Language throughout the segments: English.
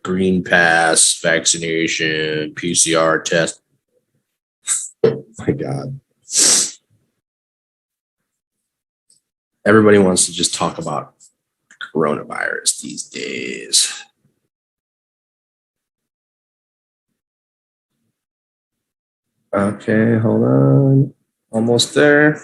green pass, vaccination, PCR test. My God. Everybody wants to just talk about coronavirus these days. Okay, hold on. Almost there.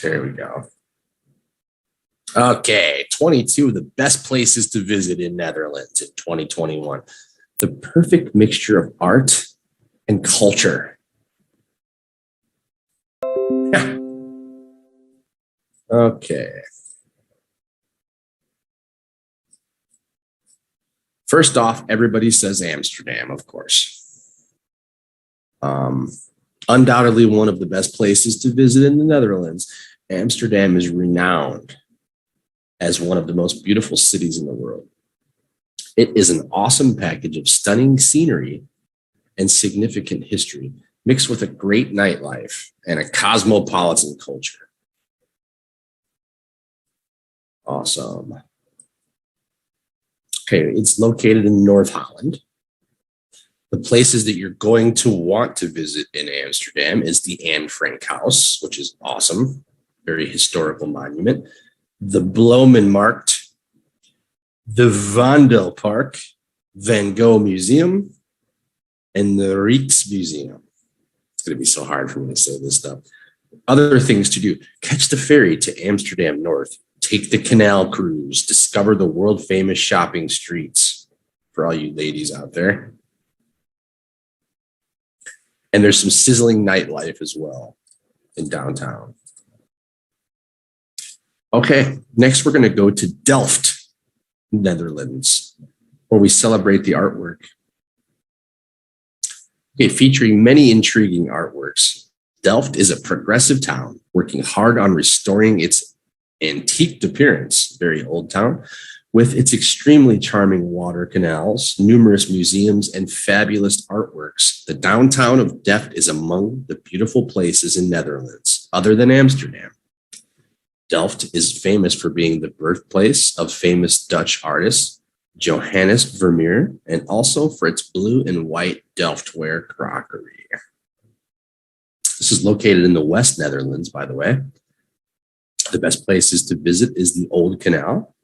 There we go. Okay, 22 of the best places to visit in Netherlands in 2021. The perfect mixture of art and culture. Okay. First off, everybody says Amsterdam, of course. Undoubtedly one of the best places to visit in the Netherlands. Amsterdam is renowned as one of the most beautiful cities in the world. It is an awesome package of stunning scenery and significant history, mixed with a great nightlife and a cosmopolitan culture. Awesome. Okay, it's located in North Holland. The places that you're going to want to visit in Amsterdam is the Anne Frank House, which is awesome, very historical monument. The Bloemenmarkt, the Vondelpark, Van Gogh Museum, and the Rijksmuseum. It's going to be so hard for me to say this stuff. Other things to do: catch the ferry to Amsterdam North, take the canal cruise, discover the world famous shopping streets for all you ladies out there. And there's some sizzling nightlife as well in downtown. Okay, next we're going to go to Delft, Netherlands, where we celebrate the artwork. Okay, featuring many intriguing artworks. Delft is a progressive town working hard on restoring its antique appearance, very old town, with its extremely charming water canals, numerous museums, and fabulous artworks. The downtown of Delft is among the beautiful places in Netherlands, other than Amsterdam. Delft is famous for being the birthplace of famous Dutch artist Johannes Vermeer, and also for its blue and white Delftware crockery. This is located in the West Netherlands, by the way. The best places to visit is the Old Canal,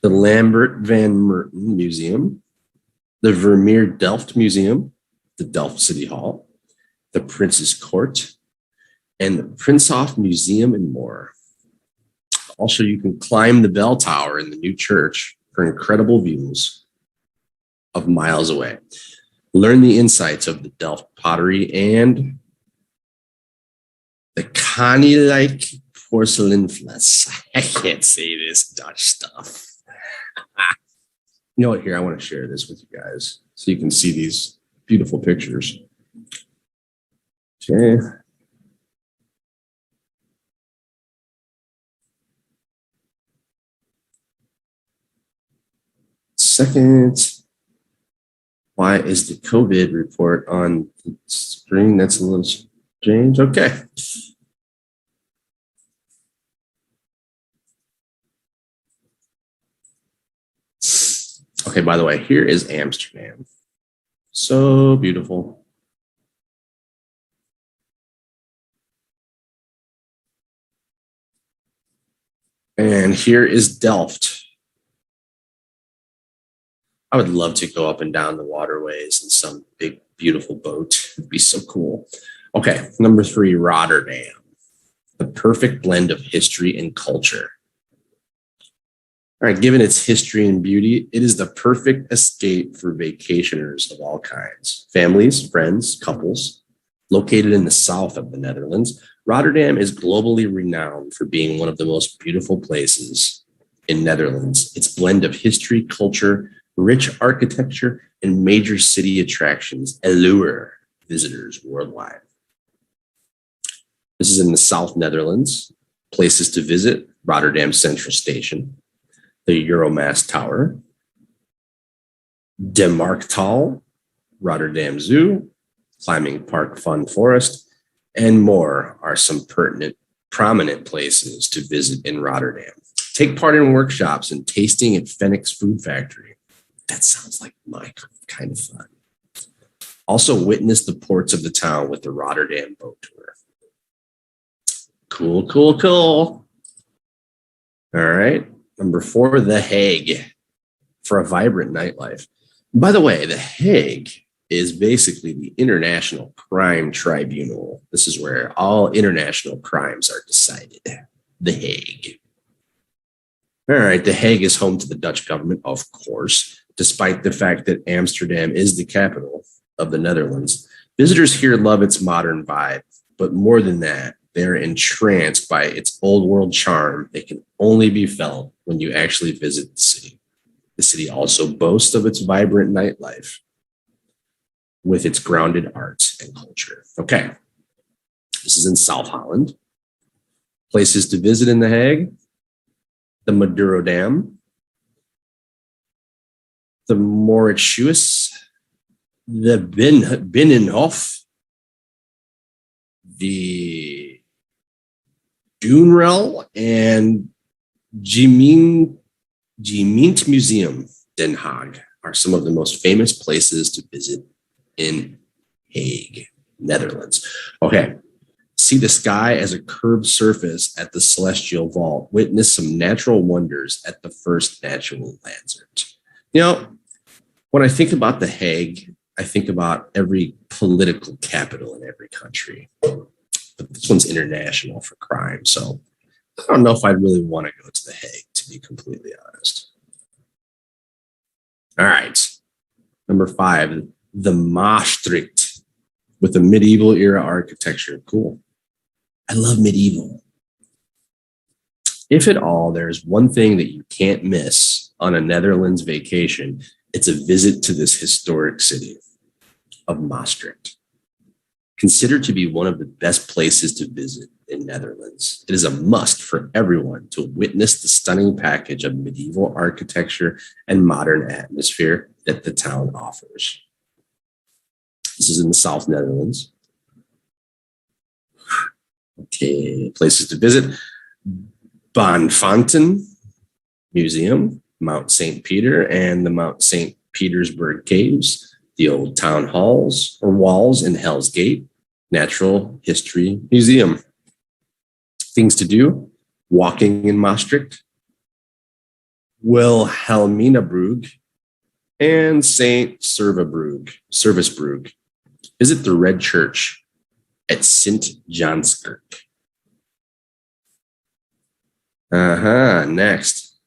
the Lambert van Merten Museum, the Vermeer Delft Museum, the Delft City Hall, the Prince's Court, and the Prinsenhof Museum, and more. Also, you can climb the bell tower in the new church for incredible views of miles away. Learn the insights of the Delft pottery and the Koninklijk Porseleinfles. I can't say this Dutch stuff. You know what? Here, I want to share this with you guys so you can see these beautiful pictures. Okay. Second. Why is the COVID report on the screen? That's a little strange. Okay. Okay, by the way, here is Amsterdam. So beautiful. And here is Delft. I would love to go up and down the waterways in some big, beautiful boat. It'd be so cool. Okay, number 3, Rotterdam. The perfect blend of history and culture. All right, given its history and beauty, it is the perfect escape for vacationers of all kinds. Families, friends, couples. Located in the south of the Netherlands, Rotterdam is globally renowned for being one of the most beautiful places in Netherlands. Its blend of history, culture, rich architecture, and major city attractions allure visitors worldwide. This is in the South Netherlands. Places to visit: Rotterdam Central Station, the Euromast Tower, De Markthal, Rotterdam Zoo, Climbing Park Fun Forest, and more are some prominent places to visit in Rotterdam. Take part in workshops and tasting at Phoenix Food Factory. That sounds like my kind of fun. Also witness the ports of the town with the Rotterdam boat tour. Cool, cool, cool. All right. Number 4, The Hague, for a vibrant nightlife. By the way, The Hague is basically the International Crime Tribunal. This is where all international crimes are decided. The Hague. All right, The Hague is home to the Dutch government, of course, despite the fact that Amsterdam is the capital of the Netherlands. Visitors here love its modern vibe, but more than that, they're entranced by its old world charm that can only be felt when you actually visit the city. The city also boasts of its vibrant nightlife with its grounded arts and culture. Okay, this is in South Holland. Places to visit in The Hague: the Maduro Dam, the Mauritshuis, the Binnenhof, the Doenrel, and Gemeente Den Haag are some of the most famous places to visit in Hague, Netherlands. Okay, see the sky as a curved surface at the Celestial Vault. Witness some natural wonders at the First Natural Landsert. You know, when I think about The Hague, I think about every political capital in every country. But this one's international for crime, so I don't know if I'd really want to go to The Hague, to be completely honest. All right, number 5, the Maastricht, with a medieval era architecture. Cool. I love medieval. If at all, there's one thing that you can't miss on a Netherlands vacation, it's a visit to this historic city of Maastricht. Considered to be one of the best places to visit in Netherlands, it is a must for everyone to witness the stunning package of medieval architecture and modern atmosphere that the town offers. This is in the South Netherlands. Okay, places to visit: Bonfonten Museum, Mount St. Peter, and the Mount St. Petersburg Caves, the old town halls or walls in Hell's Gate, Natural History Museum. Things to do: walking in Maastricht, Wilhelminabrug, and St. Servicebrug. Visit the Red Church at Sint Janskerk. Next,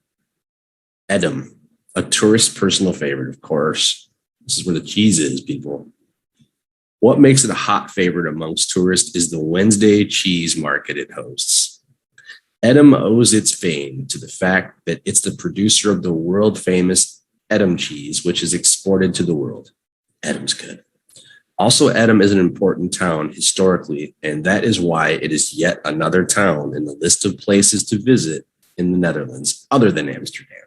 Edam, a tourist personal favorite, of course. This is where the cheese is, people. What makes it a hot favorite amongst tourists is the Wednesday cheese market it hosts. Edam owes its fame to the fact that it's the producer of the world-famous Edam cheese, which is exported to the world. Edam's good. Also, Edam is an important town historically, and that is why it is yet another town in the list of places to visit in the Netherlands, other than Amsterdam.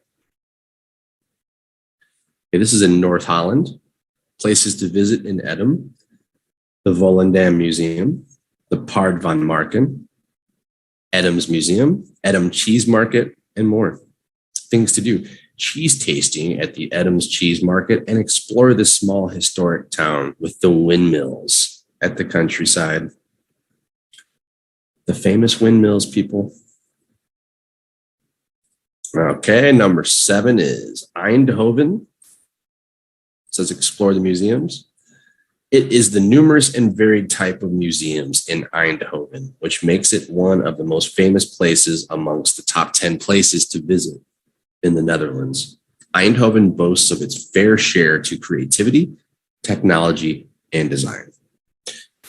Okay, this is in North Holland. Places to visit in Edam: the Volendam Museum, the Paard van Marken, Edam's Museum, Edam Cheese Market, and more. Things to do: cheese tasting at the Edam's Cheese Market, and explore this small historic town with the windmills at the countryside. The famous windmills, people. Okay, number 7 is Eindhoven. It says explore the museums. It is the numerous and varied type of museums in Eindhoven, which makes it one of the most famous places amongst the top 10 places to visit in the Netherlands. Eindhoven boasts of its fair share to creativity, technology, and design.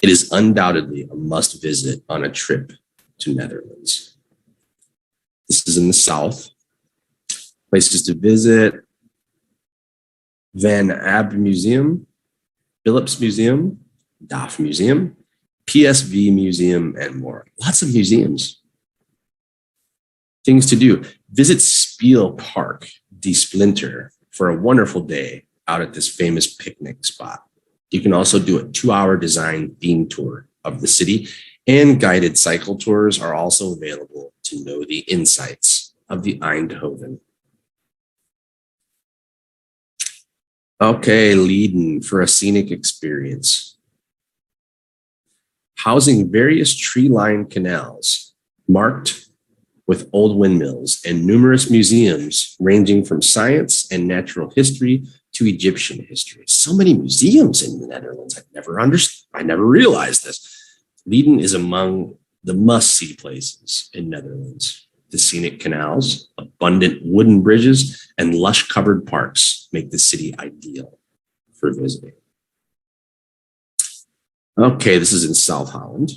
It is undoubtedly a must visit on a trip to Netherlands. This is in the south. Places to visit: Van Abbe Museum, Philips Museum, DAF Museum, PSV Museum, and more. Lots of museums. Things to do: visit Spiel Park, Die Splinter, for a wonderful day out at this famous picnic spot. You can also do a 2-hour design theme tour of the city, and guided cycle tours are also available to know the insights of the Eindhoven. Okay, Leiden for a scenic experience. Housing various tree-lined canals marked with old windmills and numerous museums ranging from science and natural history to Egyptian history. So many museums in the Netherlands. I never realized this. Leiden is among the must-see places in Netherlands. The scenic canals, abundant wooden bridges, and lush covered parks make the city ideal for visiting. Okay, this is in South Holland.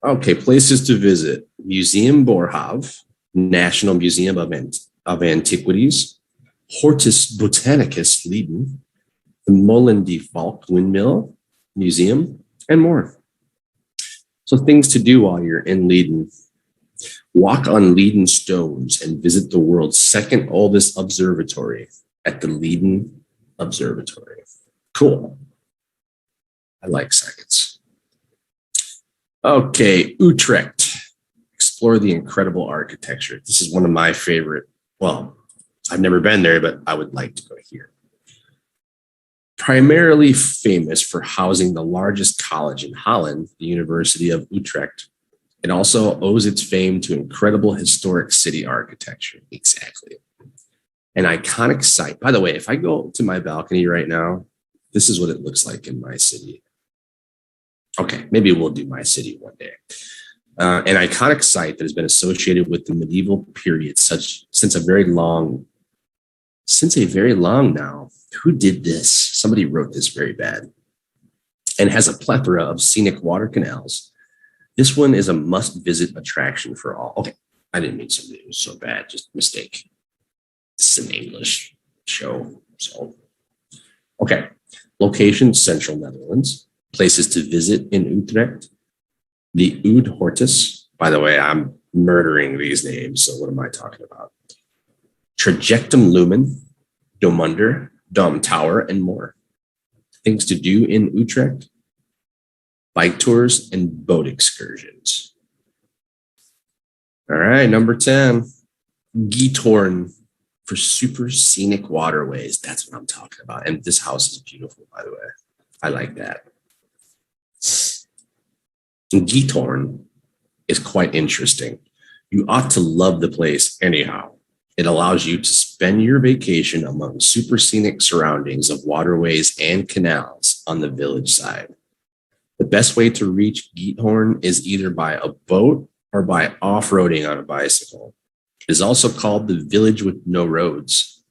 Okay, places to visit. Museum Boerhaave, National Museum of Antiquities, Hortus Botanicus Leiden, the Molen die Valk Windmill Museum, and more. So things to do while you're in Leiden. Walk on Leiden stones and visit the world's second oldest observatory at the Leiden Observatory. Cool. I like science. Okay, Utrecht. Explore the incredible architecture. This is one of my favorite. Well, I've never been there, but I would like to go here. Primarily famous for housing the largest college in Holland, the University of Utrecht. It also owes its fame to incredible historic city architecture. Exactly. An iconic site. By the way, if I go to my balcony right now, this is what it looks like in my city. Okay, maybe we'll do my city one day. An iconic site that has been associated with the medieval period since a very long now. Who did this? Somebody wrote this very bad. And has a plethora of scenic water canals. This one is a must-visit attraction for all. Okay, I didn't mean something. It was so bad, just a mistake. This is an English show, so. Okay, location, Central Netherlands. Places to visit in Utrecht. The Oud Hortus. By the way, I'm murdering these names, so what am I talking about? Trajectum Lumen, Domunder, Dom Tower, and more. Things to do in Utrecht. Bike tours and boat excursions. All right, number 10, Giethoorn for super scenic waterways. That's what I'm talking about. And this house is beautiful, by the way. I like that. Giethoorn is quite interesting. You ought to love the place anyhow. It allows you to spend your vacation among super scenic surroundings of waterways and canals on the village side. The best way to reach Giethoorn is either by a boat or by off-roading on a bicycle. It is also called the village with no roads,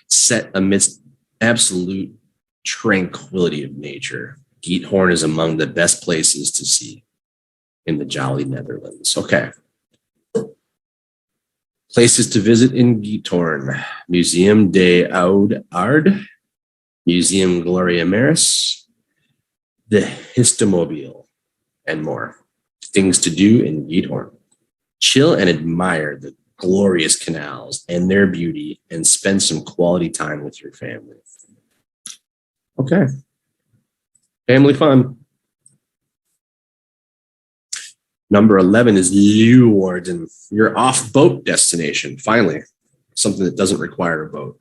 set amidst absolute tranquility of nature. Giethoorn is among the best places to see in the jolly Netherlands. Okay. Places to visit in Giethoorn. Museum de Oude Aarde, Museum Gloria Maris, the Histomobile, and more. Things to do in Giethoorn. Chill and admire the glorious canals and their beauty and spend some quality time with your family. Okay. Family fun. Number 11 is Leeuwarden, your off-boat destination. Finally, something that doesn't require a boat.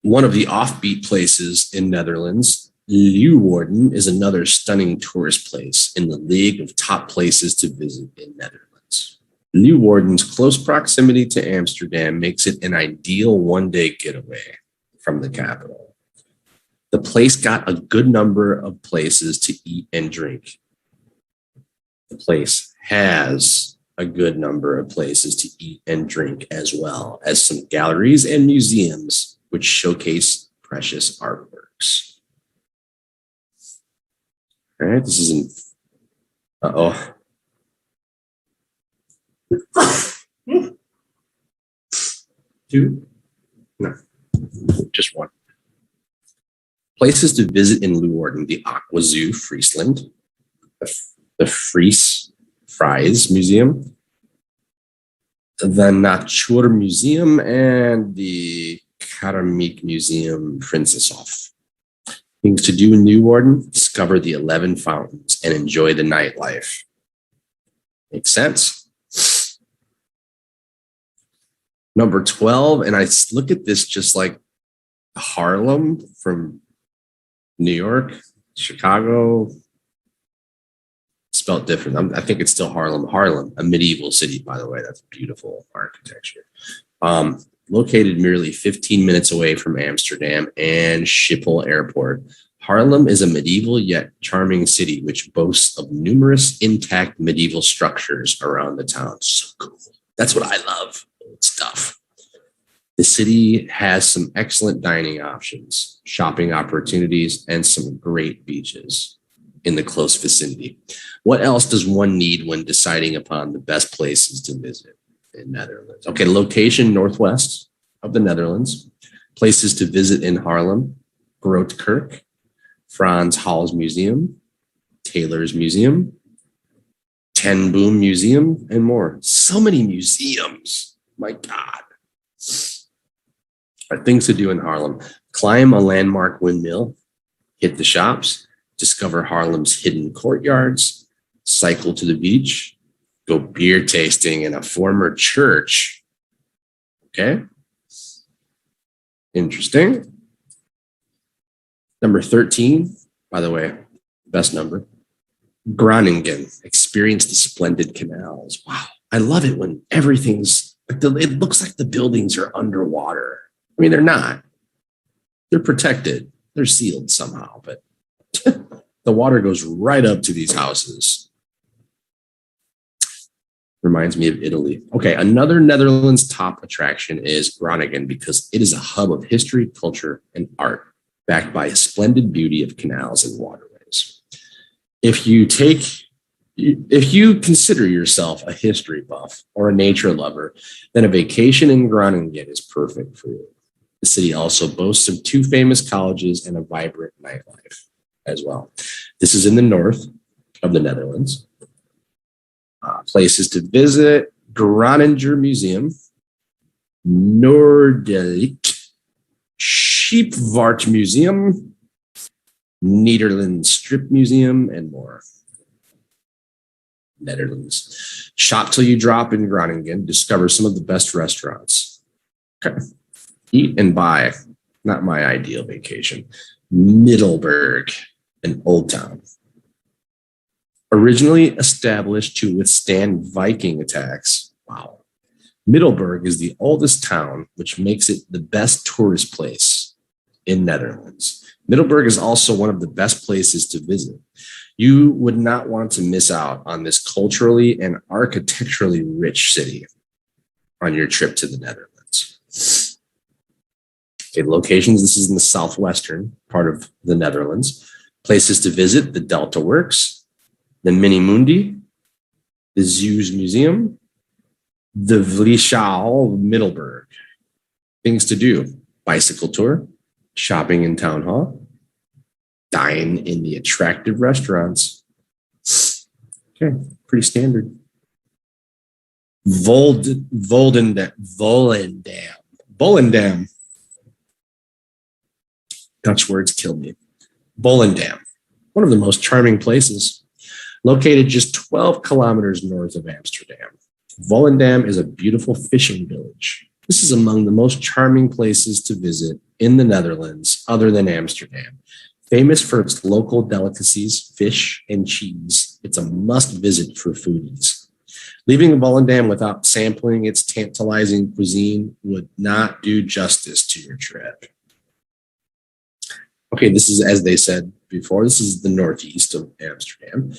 One of the offbeat places in Netherlands, Leeuwarden is another stunning tourist place in the league of top places to visit in Netherlands. Leeuwarden's close proximity to Amsterdam makes it an ideal one-day getaway from the capital. The place got a good number of places to eat and drink. The place has a good number of places to eat and drink, as well as some galleries and museums which showcase precious artworks. All right, this is in, Two? No, just one. Places to visit in Leeuwarden: the Aqua Zoo, Friesland, the Fries Museum, the Nature Museum, and the Keramiek Museum, Prinseshof. Things to do in Leeuwarden: discover the 11 fountains and enjoy the nightlife. Makes sense. Number 12, and I look at this just like Harlem from New York, Chicago, spelled different. I think it's still Harlem. Harlem, a medieval city, by the way. That's beautiful architecture. Located merely 15 minutes away from Amsterdam and Schiphol Airport, Haarlem is a medieval yet charming city which boasts of numerous intact medieval structures around the town. So cool. That's what I love. Old stuff. The city has some excellent dining options, shopping opportunities, and some great beaches in the close vicinity. What else does one need when deciding upon the best places to visit in Netherlands? Okay, location northwest of the Netherlands. Places to visit in Haarlem: Grootkerk, Frans Hals Museum, Taylor's Museum, Ten Boom Museum, and more. So many museums. My God. Things to do in Haarlem: climb a landmark windmill, hit the shops, discover Haarlem's hidden courtyards, cycle to the beach, go beer tasting in a former church. Okay. Interesting. Number 13, by the way, best number. Groningen. Experience the splendid canals. Wow. I love it when everything's, it looks like the buildings are underwater. I mean, they're not. They're protected. They're sealed somehow, but the water goes right up to these houses. Reminds me of Italy. Okay, another Netherlands top attraction is Groningen because it is a hub of history, culture, and art, backed by a splendid beauty of canals and waterways. If you consider yourself a history buff or a nature lover, then a vacation in Groningen is perfect for you. The city also boasts of 2 famous colleges and a vibrant nightlife as well. This is in the north of the Netherlands. Places to visit: Groninger Museum, Noordelijk Scheepvaart Museum, Nederlands Strip Museum, and more. Netherlands. Shop till you drop in Groningen. Discover some of the best restaurants. Okay. Eat and buy. Not my ideal vacation. Middelburg, an old town. Originally established to withstand Viking attacks. Wow. Middelburg is the oldest town, which makes it the best tourist place in Netherlands. Middelburg is also one of the best places to visit. You would not want to miss out on this culturally and architecturally rich city on your trip to the Netherlands. Okay, locations. This is in the southwestern part of the Netherlands. Places to visit: the Delta Works, the Mini Mundi, the Zeus Museum, the Vlieshaal Middelburg. Things to do: bicycle tour, shopping in town hall, dine in the attractive restaurants. Okay, pretty standard. Volendam. Dutch words kill me. Volendam, one of the most charming places. Located just 12 kilometers north of Amsterdam, Volendam is a beautiful fishing village. This is among the most charming places to visit in the Netherlands, other than Amsterdam. Famous for its local delicacies, fish, and cheese, it's a must-visit for foodies. Leaving Volendam without sampling its tantalizing cuisine would not do justice to your trip. Okay, this is, as they said before, this is the northeast of Amsterdam.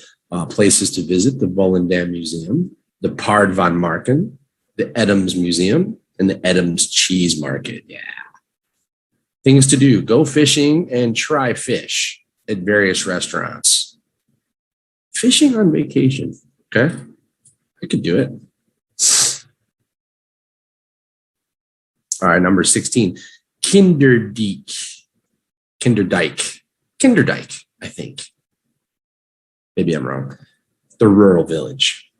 Places to visit: the Volendam Museum, the Paard van Marken, the Adams Museum, and the Adams Cheese Market. Yeah. Things to do: go fishing and try fish at various restaurants. Fishing on vacation. Okay. I could do it. All right, number 16. Kinderdijk, I think. Maybe I'm wrong. The rural village.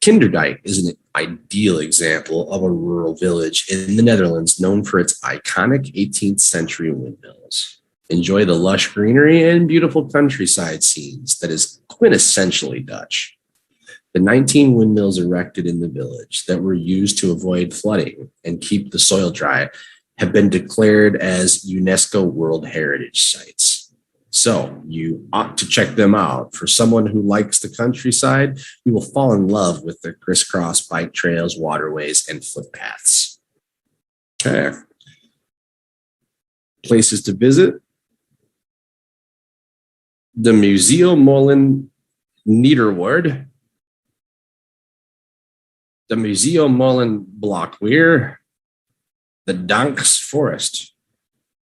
Kinderdijk is an ideal example of a rural village in the Netherlands known for its iconic 18th century windmills. Enjoy the lush greenery and beautiful countryside scenes that is quintessentially Dutch. The 19 windmills erected in the village that were used to avoid flooding and keep the soil dry have been declared as UNESCO World Heritage Sites. So you ought to check them out. For someone who likes the countryside, you will fall in love with the crisscross bike trails, waterways, and footpaths. Okay. Places to visit. The Museummolen Niederwoord. The Museummolen Blokweer. The Danks Forest.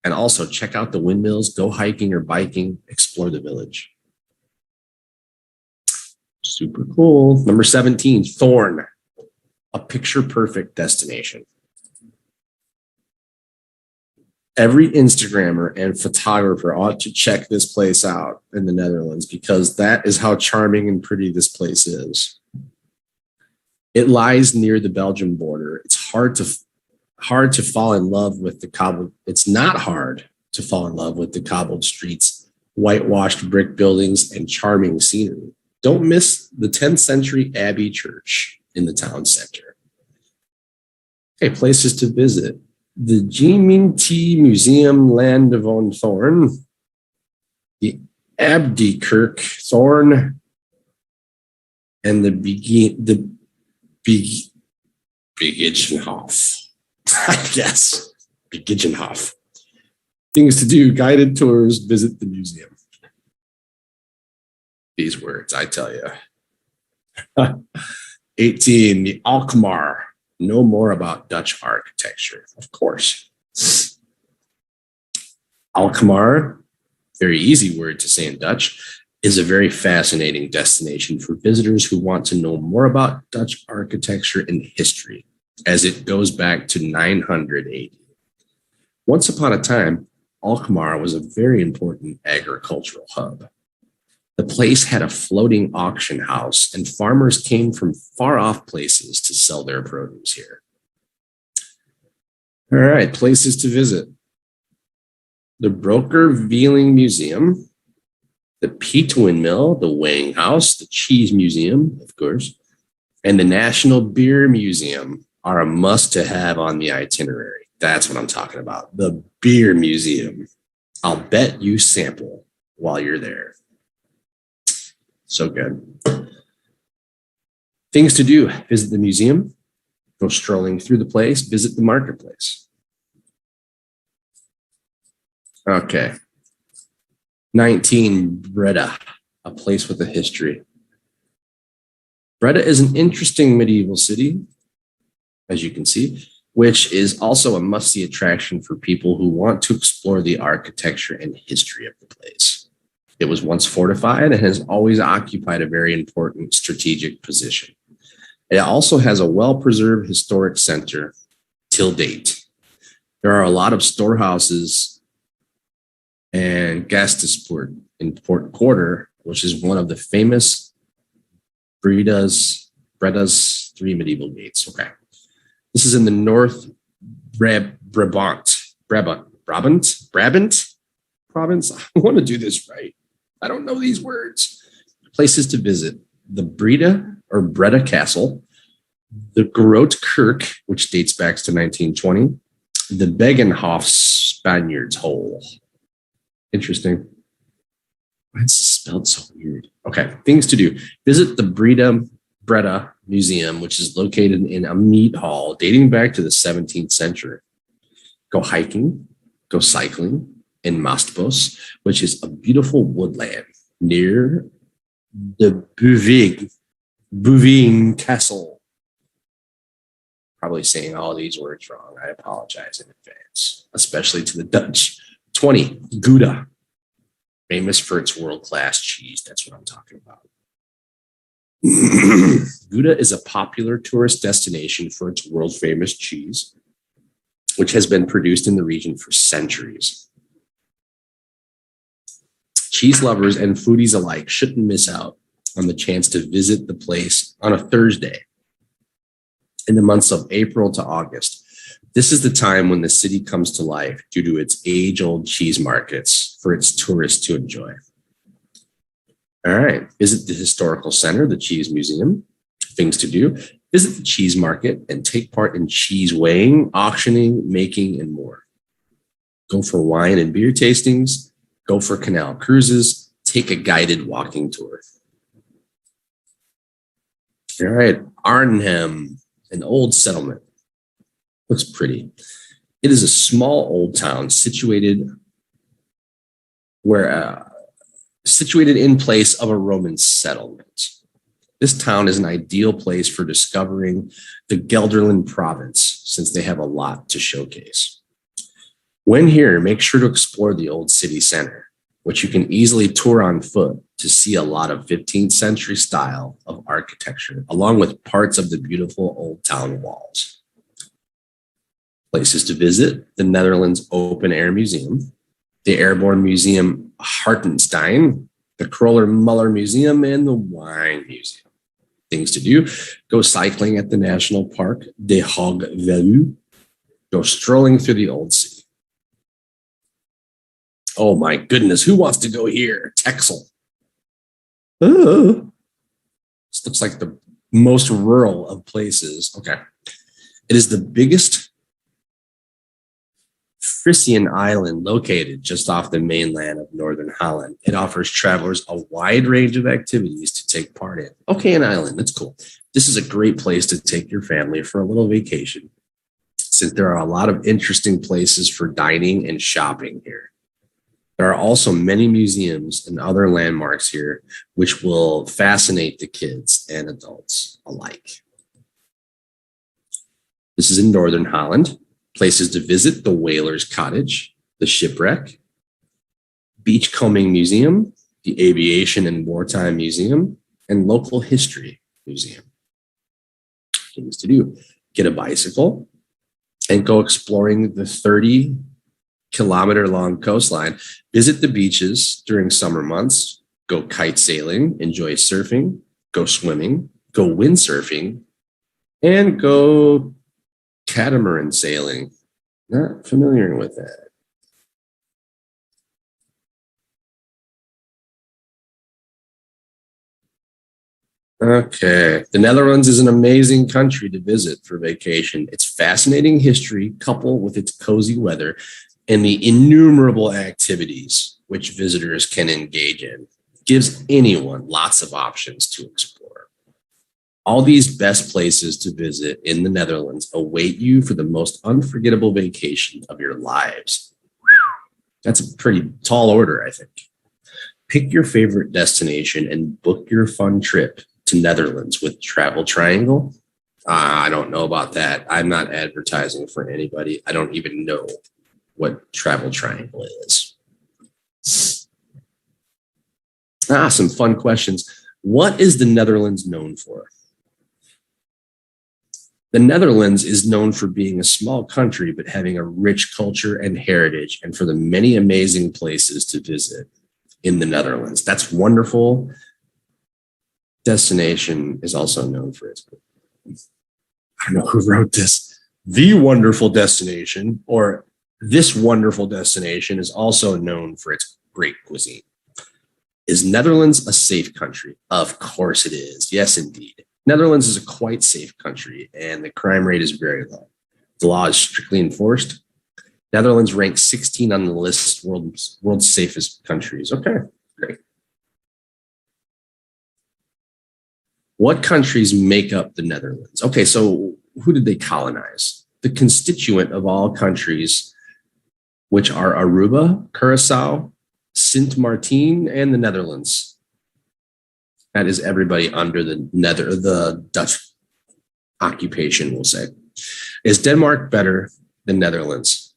And also check out the windmills, go hiking or biking, explore the village. Super cool. Number 17, Thorn, a picture-perfect destination. Every Instagrammer and photographer ought to check this place out in the Netherlands because that is how charming and pretty this place is. It lies near the Belgian border. It's hard to fall in love with the cobbled. It's not hard to fall in love with the cobbled streets, whitewashed brick buildings, and charming scenery. Don't miss the 10th century Abbey Church in the town center. Okay, places to visit. The Gemeente Museum Land van Thorn, the Abdiekerk Thorn, and the Begigenhof. Yes, Begigenhof. Things to do, guided tours, visit the museum. These words, I tell you. 18, the Alkmaar. Know more about Dutch architecture, of course. Alkmaar, very easy word to say in Dutch, is a very fascinating destination for visitors who want to know more about Dutch architecture and history, as it goes back to 900 AD. Once upon a time, Alkmaar was a very important agricultural hub. The place had a floating auction house, and farmers came from far-off places to sell their produce here. All right, places to visit. The Brokerveling Museum, the Piet Windmill, the Weighing House, the Cheese Museum, of course, and the National Beer Museum are a must-to-have on the itinerary. That's what I'm talking about, the Beer Museum. I'll bet you sample while you're there. So good. Things to do, visit the museum, go strolling through the place, visit the marketplace. Okay. 19, Breda, a place with a history. Breda is an interesting medieval city, as you can see, which is also a must-see attraction for people who want to explore the architecture and history of the place. It was once fortified and has always occupied a very important strategic position. It also has a well-preserved historic center till date. There are a lot of storehouses and Gasthuispoort in Port Quarter, which is one of the famous Breda's 3 medieval gates. Okay. This is in the North Brabant province. I want to do this right. I don't know these words. Places to visit: the Breda Castle, the Groot Kerk, which dates back to 1920, the Begenhof Spaniards Hole. Interesting. Why is it spelled so weird? Okay, things to do. Visit the Breda Museum, which is located in a meat hall dating back to the 17th century. Go hiking, go cycling in Maastbos, which is a beautiful woodland near the Bouving Castle. Probably saying all these words wrong. I apologize in advance, especially to the Dutch. 20, Gouda, famous for its world-class cheese. That's what I'm talking about. Gouda is a popular tourist destination for its world-famous cheese, which has been produced in the region for centuries. Cheese lovers and foodies alike shouldn't miss out on the chance to visit the place on a Thursday in the months of April to August. This is the time when the city comes to life due to its age-old cheese markets for its tourists to enjoy. All right, visit the historical center, the cheese museum. Things to do: visit the cheese market and take part in cheese weighing, auctioning, making, and more. Go for wine and beer tastings, go for canal cruises, take a guided walking tour. All right, Arnhem, an old settlement. Looks pretty. It is a small old town situated in place of a Roman settlement. This town is an ideal place for discovering the Gelderland province, since they have a lot to showcase. When here, make sure to explore the old city center, which you can easily tour on foot to see a lot of 15th century style of architecture, along with parts of the beautiful old town walls. Places to visit: the Netherlands Open Air Museum, the Airborne Museum Hartenstein, the Kroller-Muller Museum, and the Wine Museum. Things to do: go cycling at the National Park de Hague Veluwe, go strolling through the old city. Oh my goodness, who wants to go here? Texel. Oh, this looks like the most rural of places. Okay. It is the biggest Frisian island located just off the mainland of Northern Holland. It offers travelers a wide range of activities to take part in. Okay, an island, that's cool. This is a great place to take your family for a little vacation, since there are a lot of interesting places for dining and shopping here. There are also many museums and other landmarks here, which will fascinate the kids and adults alike. This is in Northern Holland. Places to visit: the Whaler's Cottage, the Shipwreck, Beachcombing Museum, the Aviation and Wartime Museum, and Local History Museum. Things to do: get a bicycle and go exploring the 30-kilometer long coastline. Visit the beaches during summer months. Go kite sailing, enjoy surfing, go swimming, go windsurfing, and go catamaran sailing. Not familiar with that. Okay. The Netherlands is an amazing country to visit for vacation. Its fascinating history, coupled with its cozy weather and the innumerable activities which visitors can engage in, gives anyone lots of options to explore. All these best places to visit in the Netherlands await you for the most unforgettable vacation of your lives. That's a pretty tall order, I think. Pick your favorite destination and book your fun trip to Netherlands with Travel Triangle. I don't know about that. I'm not advertising for anybody. I don't even know what Travel Triangle is. Some fun questions. What is the Netherlands known for? The Netherlands is known for being a small country, but having a rich culture and heritage, and for the many amazing places to visit in the Netherlands. That's wonderful. Destination is also known for its, I don't know who wrote this. The wonderful destination, or this wonderful destination, is also known for its great cuisine. Is Netherlands a safe country? Of course it is. Yes, indeed. Netherlands is a quite safe country, and the crime rate is very low. The law is strictly enforced. Netherlands ranks 16 on the list of world's safest countries. Okay, great. What countries make up the Netherlands? Okay, so who did they colonize? The constituent of all countries, which are Aruba, Curacao, Sint Maarten, and the Netherlands. That is everybody under the Dutch occupation, we'll say. Is Denmark better than Netherlands?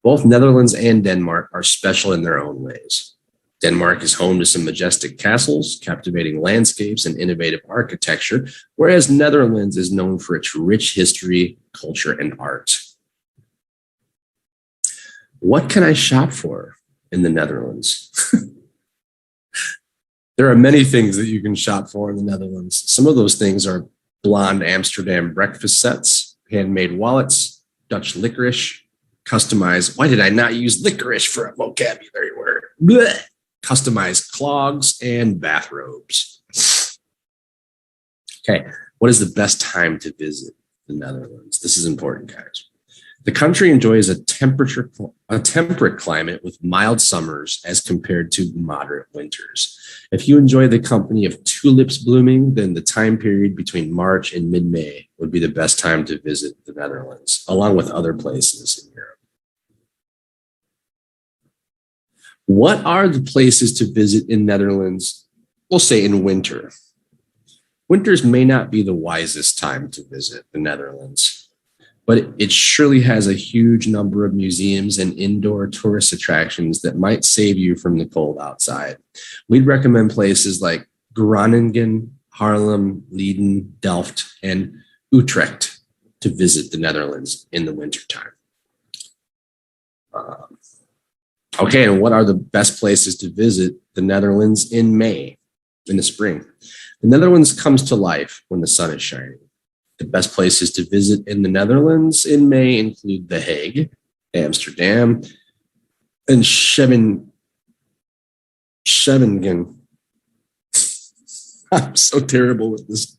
Both Netherlands and Denmark are special in their own ways. Denmark is home to some majestic castles, captivating landscapes, and innovative architecture, whereas Netherlands is known for its rich history, culture, and art. What can I shop for in the Netherlands? There are many things that you can shop for in the Netherlands. Some of those things are blonde Amsterdam breakfast sets, handmade wallets, Dutch licorice, customized. Why did I not use licorice for a vocabulary word? Blech. Customized clogs and bathrobes. Okay, what is the best time to visit the Netherlands? This is important, guys. The country enjoys a temperate climate with mild summers as compared to moderate winters. If you enjoy the company of tulips blooming, then the time period between March and mid-May would be the best time to visit the Netherlands, along with other places in Europe. What are the places to visit in Netherlands? We'll say in winter. Winters may not be the wisest time to visit the Netherlands, but it surely has a huge number of museums and indoor tourist attractions that might save you from the cold outside. We'd recommend places like Groningen, Haarlem, Leiden, Delft, and Utrecht to visit the Netherlands in the wintertime. Okay, and what are the best places to visit the Netherlands in May, in the spring? The Netherlands comes to life when the sun is shining. The best places to visit in the Netherlands in May include The Hague, Amsterdam, and Scheveningen. I'm so terrible with this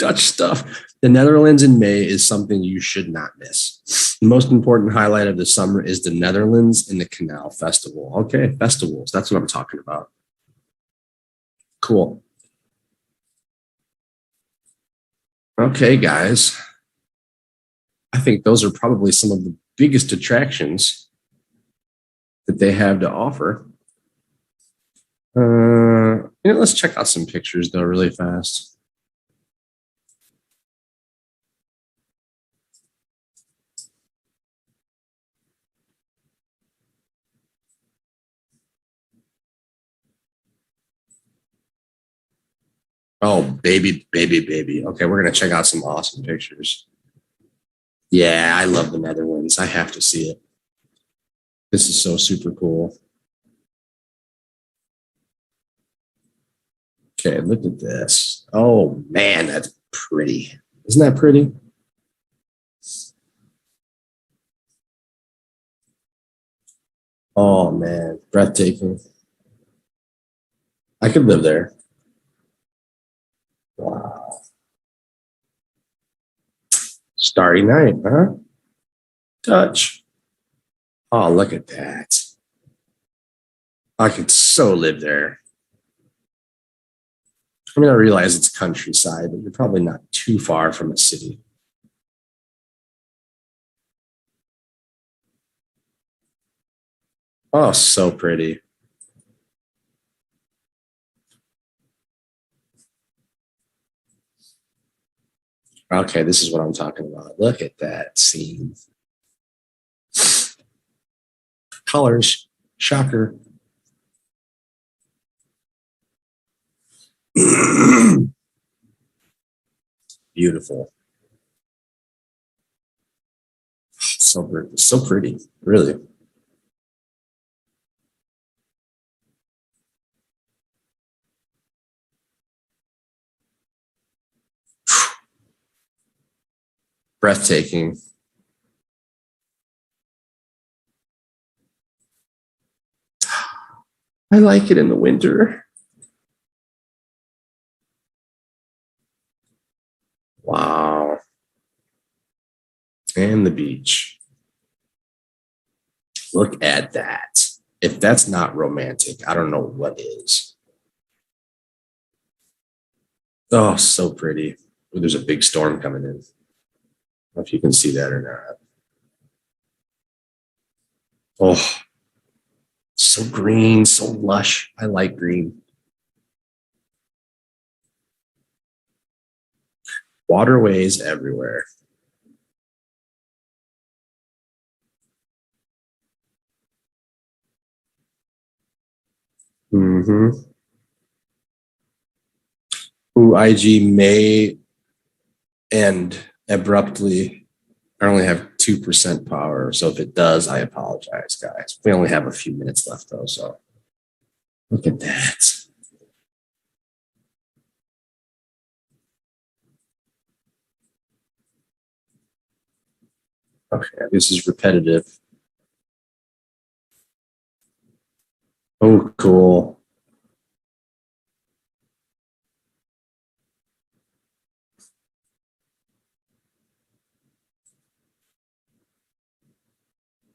Dutch stuff. The Netherlands in May is something you should not miss. The most important highlight of the summer is the Netherlands and the Canal Festival. Okay, festivals, that's what I'm talking about. Cool. Okay, guys. I think those are probably some of the biggest attractions that they have to offer. Let's check out some pictures though really fast. Oh, baby, baby, baby. Okay, we're going to check out some awesome pictures. Yeah, I love the Netherlands. I have to see it. This is so super cool. Okay, look at this. Oh, man, that's pretty. Isn't that pretty? Oh, man, breathtaking. I could live there. Wow. Starry night, huh? Dutch. Oh, look at that. I could so live there. I mean, I realize it's countryside, but you're probably not too far from a city. Oh, so pretty. Okay, this is what I'm talking about. Look at that scene. Colors, shocker. Beautiful. So pretty, really. Breathtaking. I like it in the winter. Wow. And the beach. Look at that. If that's not romantic, I don't know what is. Oh, so pretty. Ooh, there's a big storm coming in. I don't know if you can see that or not. Oh, so green, so lush. I like green. Waterways everywhere. Mm-hmm. Ooh, IG may end abruptly. I only have 2% power. So if it does, I apologize, guys. We only have a few minutes left though. So look at that. Okay, this is repetitive. Oh, cool.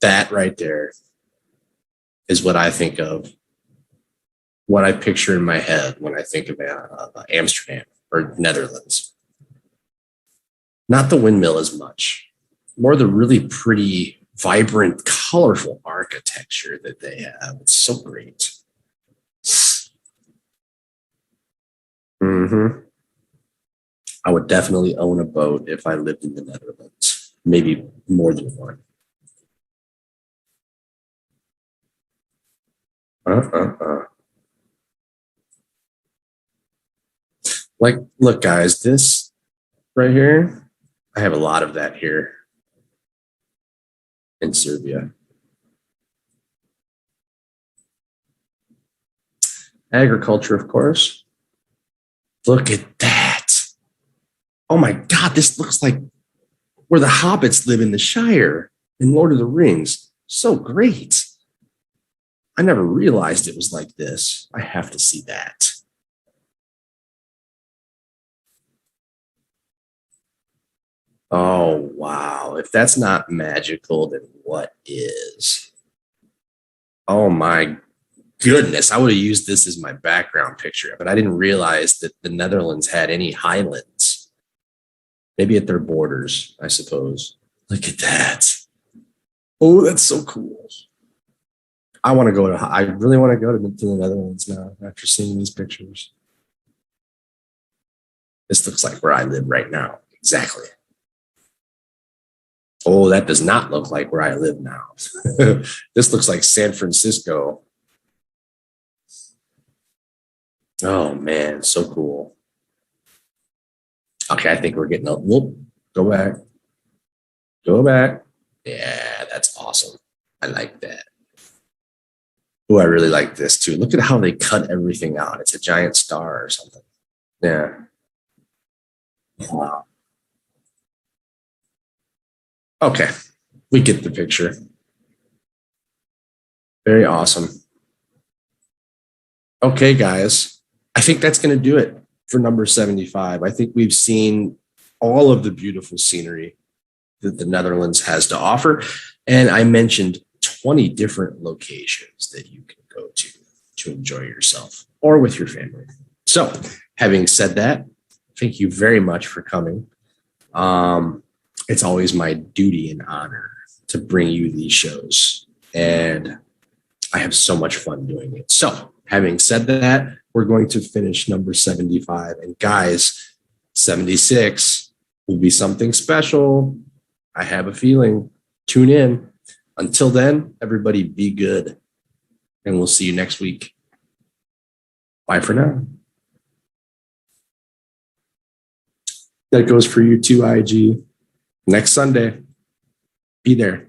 That right there is what I think of, what I picture in my head when I think of Amsterdam or Netherlands. Not the windmill as much, more the really pretty, vibrant, colorful architecture that they have. It's so great. Mm-hmm. I would definitely own a boat if I lived in the Netherlands, maybe more than one. Uh. Like, look, guys, this right here, I have a lot of that here in Serbia. Agriculture, of course. Look at that. Oh my God, this looks like where the hobbits live in the Shire in Lord of the Rings. So great. I never realized it was like this. I have to see that. Oh, wow. If that's not magical, then what is? Oh my goodness. I would have used this as my background picture, but I didn't realize that the Netherlands had any highlands. Maybe at their borders, I suppose. Look at that. Oh, that's so cool. I really want to go to the Netherlands now after seeing these pictures. This looks like where I live right now. Exactly. Oh, that does not look like where I live now. This looks like San Francisco. Oh man, so cool. Okay, I think we're getting a whoop. Go back. Go back. Yeah, that's awesome. I like that. Oh, I really like this too. Look at how they cut everything out. It's a giant star or something. Yeah. Wow. Okay, we get the picture. Very awesome. Okay, guys. I think that's going to do it for number 75. I think we've seen all of the beautiful scenery that the Netherlands has to offer. And I mentioned 20 different locations that you can go to enjoy yourself or with your family. So, having said that, thank you very much for coming. It's always my duty and honor to bring you these shows. And I have so much fun doing it. So, having said that, we're going to finish number 75. And guys, 76 will be something special. I have a feeling. Tune in. Until then, everybody be good. And we'll see you next week. Bye for now. That goes for you too, IG. Next Sunday. Be there.